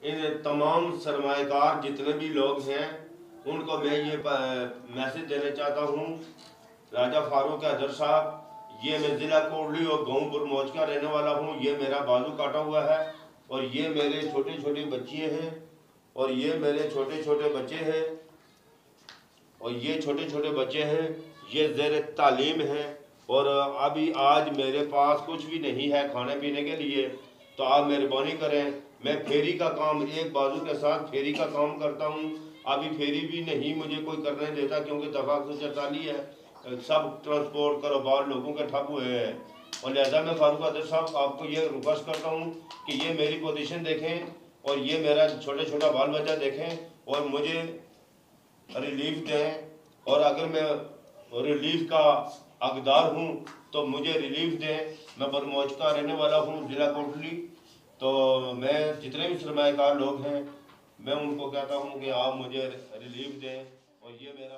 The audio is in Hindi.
इन तमाम सरमाएकार जितने भी लोग हैं उनको मैं ये मैसेज देना चाहता हूँ। राजा फारूक हैदर साहब, ये मैं ज़िला कोटली और गाँव बुरमौज का रहने वाला हूँ। ये मेरा बाजू काटा हुआ है और ये मेरे छोटे छोटे बच्चे हैं और ये मेरे छोटे छोटे बच्चे हैं और ये छोटे छोटे बच्चे हैं। ये ज़ेर तालीम है और अभी आज मेरे पास कुछ भी नहीं है खाने पीने के लिए, तो आप मेहरबानी करें। मैं फेरी का काम, एक बाजू के साथ फेरी का काम करता हूँ। अभी फेरी भी नहीं मुझे कोई करने देता क्योंकि दफ़ा 144 है, सब ट्रांसपोर्ट कारोबार लोगों के ठप हुए हैं। और लिहाजा मैं फारूक हैदर साहब आपको ये रिक्वेस्ट करता हूँ कि ये मेरी पोजीशन देखें और ये मेरा छोटा छोटा बाल बच्चा देखें और मुझे रिलीफ दें। और अगर मैं रिलीफ का हकदार हूँ तो मुझे रिलीफ दें। मैं बरमौज का रहने वाला हूँ, ज़िला कोटली। तो मैं जितने भी सरमाएकार लोग हैं मैं उनको कहता हूँ कि आप मुझे रिलीफ दें और ये मेरा